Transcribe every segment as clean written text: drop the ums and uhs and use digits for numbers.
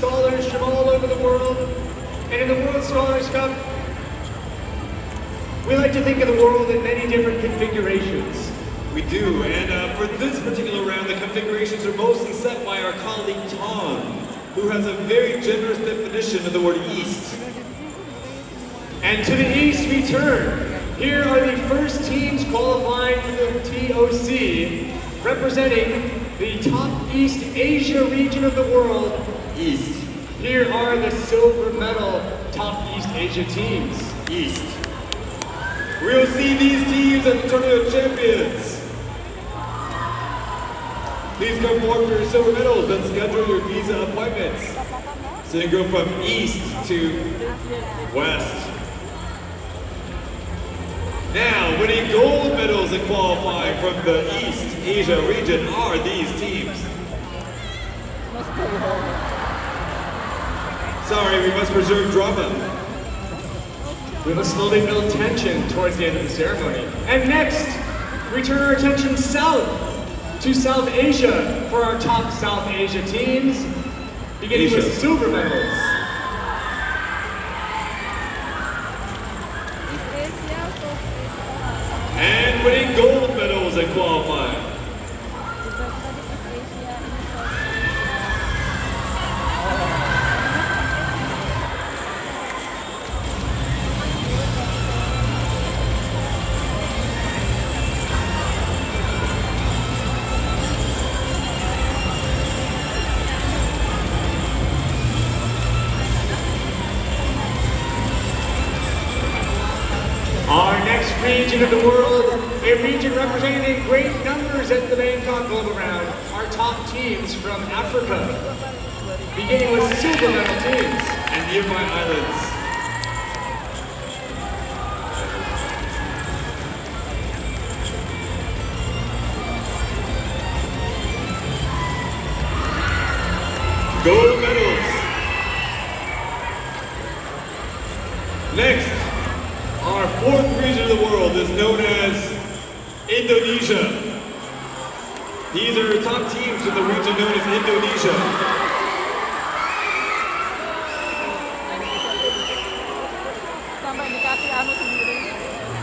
scholars from all over the world. And in the World Scholars Cup, we like to think of the world in many different configurations. We do, and for this particular round, the configurations are mostly set by our colleague Tom, who has a very generous definition of the word East. And to the east we turn. Here are the first teams qualifying for the TOC, representing the top East Asia region of the world, East. Here are the silver medal top East Asia teams. East. We'll see these teams at the Tournament of Champions. Please come forward for your silver medals and schedule your visa appointments. So you go from East to West. Now, winning gold medals and qualifying from the East Asia region are these teams. Sorry, we must preserve drama. We must slowly build tension towards the end of the ceremony. And next, we turn our attention south to South Asia for our top South Asia teams, beginning with silver medals. And winning gold medals and qualifying. Our next region of the world, a region represented in great numbers at the Bangkok Global Round, our top teams from Africa, beginning with silver medal teams and nearby islands. Gold medals. Next, our fourth region of the world is known as Indonesia. These are our top teams in the region known as Indonesia.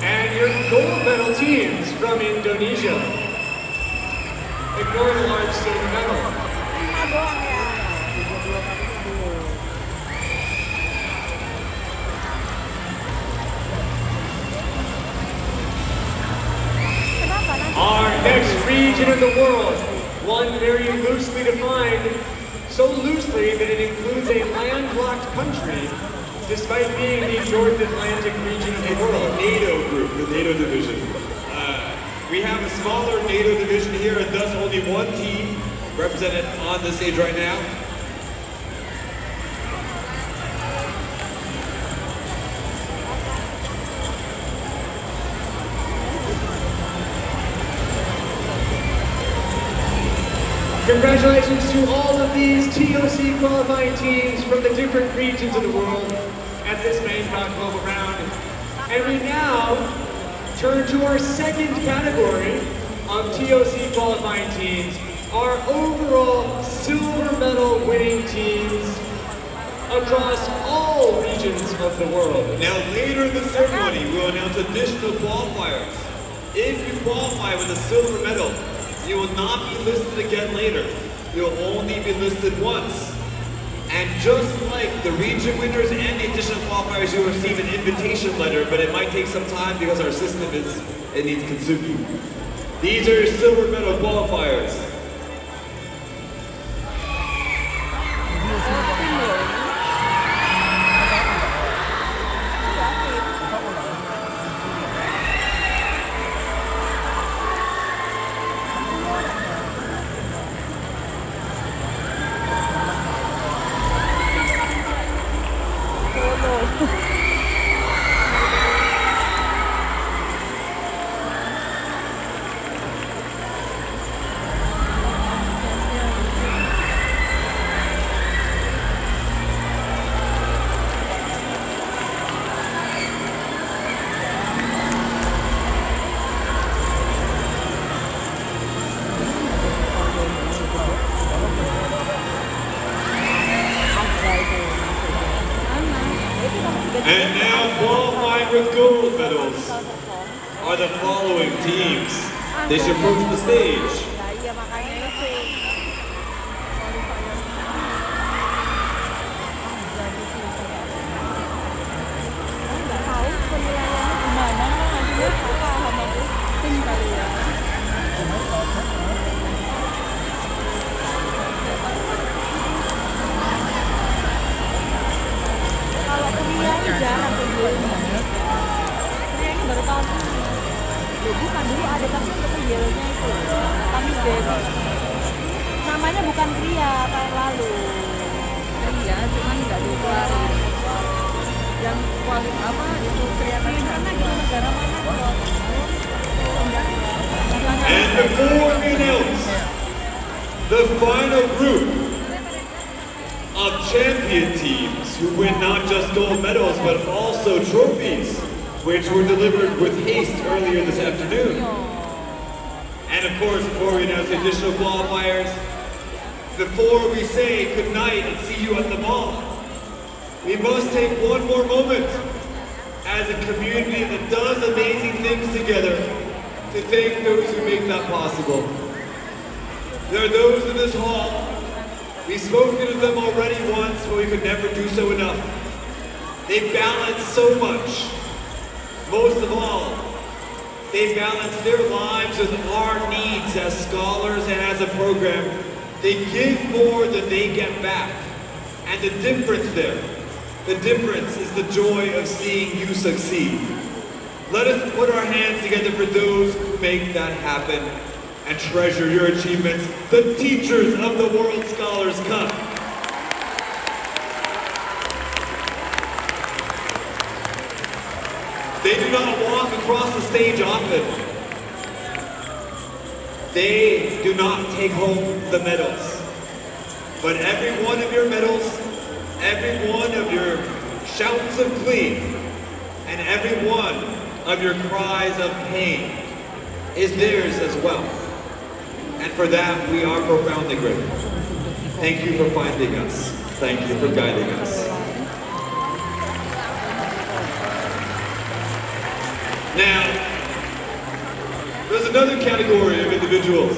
And your gold medal teams from Indonesia. Ignore the large silver medal. Our next region of the world, one very loosely defined, so loosely that it includes a landlocked country, despite being the North Atlantic region of the world. NATO group, the NATO division. We have a smaller NATO division here, and thus only one team represented on the stage right now. Congratulations to all of these TOC qualifying teams from the different regions of the world at this Bangkok Global Round. And we now turn to our second category of TOC qualifying teams, our overall silver medal winning teams across all regions of the world. Now later in the ceremony, we'll announce additional qualifiers. If you qualify with a silver medal, you will not be listed again later. You'll only be listed once. And just like the region winners and the additional qualifiers, you'll receive an invitation letter, but it might take some time because our system it needs Kintsugi. These are your silver medal qualifiers. And now qualifying with gold medals are the following teams. They should approach the stage. Nah, iya makanya itu. Nggak tahu penilaiannya gimana, nanti dia paham aku tim kali ya. Kalau pria ini jarang kejualnya. Pria ini baru tahun ini. Ya, bukan dulu ada tapi untuk kejualnya itu. Kami beda. Namanya bukan pria tahun lalu. Iya, cuman nggak dikeluarin. Yang kuali apa itu kelihatan mana gitu negara mana kok. And before we announce the final group of champion teams who win not just gold medals but also trophies, which were delivered with haste earlier this afternoon. And of course, before we announce the additional qualifiers, before we say good night and see you at the mall, we must take one more moment as a community that does amazing things together to thank those who make that possible. There are those in this hall, we've spoken to them already once, but we could never do so enough. They balance so much. Most of all, they balance their lives with our needs as scholars and as a program. They give more than they get back. And the difference is the joy of seeing you succeed. Let us put our hands together for those who make that happen and treasure your achievements, the teachers of the World Scholars Cup. They do not walk across the stage often. They do not take home the medals. But every one of your medals, every one of your shouts of glee, and every one of your cries of pain is theirs as well. And for that, we are profoundly grateful. Thank you for finding us. Thank you for guiding us. Now, there's another category of individuals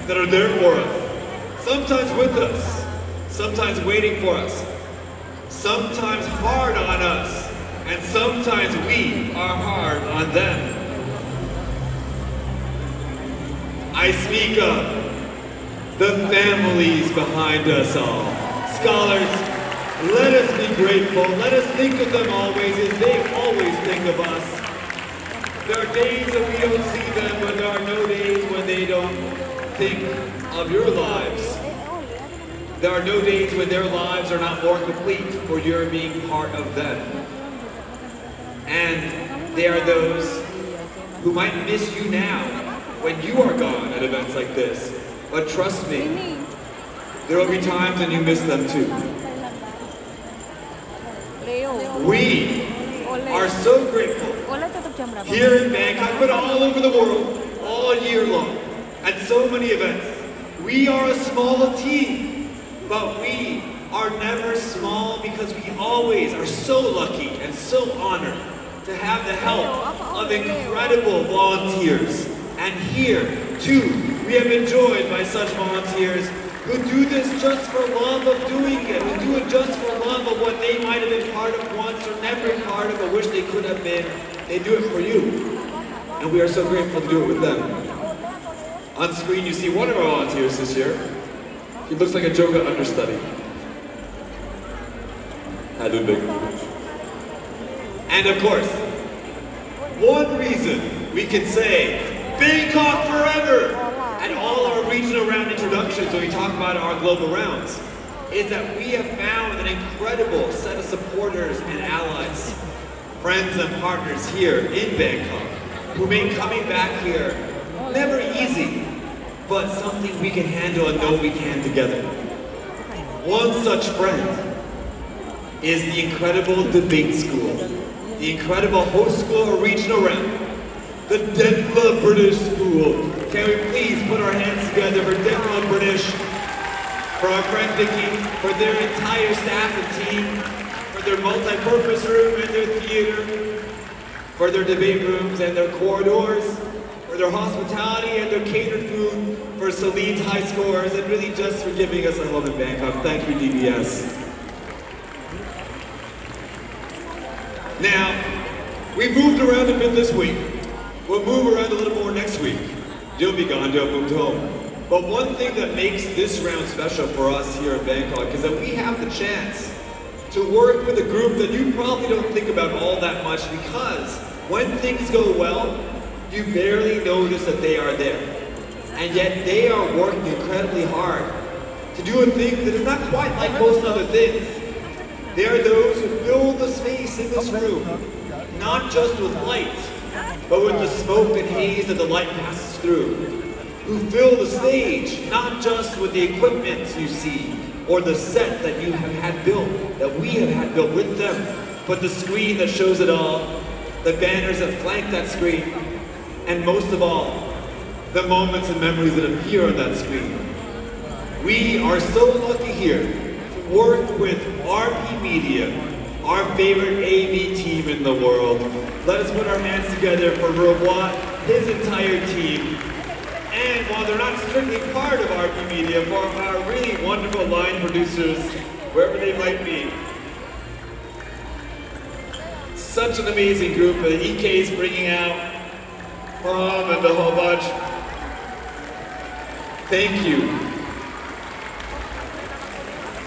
that are there for us. Sometimes with us, sometimes waiting for us, sometimes hard on us, and sometimes we are hard on them. I speak of the families behind us all. Scholars, let us be grateful. Let us think of them always as they always think of us. There are days that we don't see them, but there are no days when they don't think of your lives. There are no days when their lives are not more complete for your being part of them. And they are those who might miss you now when you are gone at events like this. But trust me, there will be times when you miss them too. We are so grateful here in Bangkok, but all over the world, all year long, at so many events. We are a small team, but we are never small because we always are so lucky and so honored to have the help of incredible volunteers. And here, too, we have been joined by such volunteers who do this just for love of doing it, who do it just for love of what they might have been part of once or never been part of, but wish they could have been. They do it for you. And we are so grateful to do it with them. On screen, you see one of our volunteers this year. He looks like a yoga understudy. Hi, Ludwig. And of course, one reason we can say Bangkok forever at all our regional round introductions when we talk about our global rounds is that we have found an incredible set of supporters and allies, friends and partners here in Bangkok who make coming back here never easy, but something we can handle and know we can together. One such friend is the incredible debate school, the incredible host school or regional round, the Denver British School. Can we please put our hands together for Denver British, for our friend Vicky, for their entire staff and team, for their multi-purpose room and their theater, for their debate rooms and their corridors, for their hospitality and their catered food, for Celine's high scores, and really just for giving us a home in Bangkok. Thank you, DBS. Now, we moved around a bit this week. We'll move around a little more next week. You'll be gone, you'll move home. But one thing that makes this round special for us here in Bangkok is that we have the chance to work with a group that you probably don't think about all that much, because when things go well, you barely notice that they are there. And yet they are working incredibly hard to do a thing that is not quite like most other things. They are those who fill the space in this room, not just with light, but with the smoke and haze that the light passes through. Who fill the stage, not just with the equipment you see, or the set that you have had built, that we have had built with them, but the screen that shows it all, the banners that flank that screen, and most of all, the moments and memories that appear on that screen. We are so lucky here to work with RP Media, our favorite AV team in the world. Let us put our hands together for Robot, his entire team, and while they're not strictly part of RP Media, for our really wonderful line producers, wherever they might be. Such an amazing group that EK is bringing out, Prom and the whole bunch. Thank you.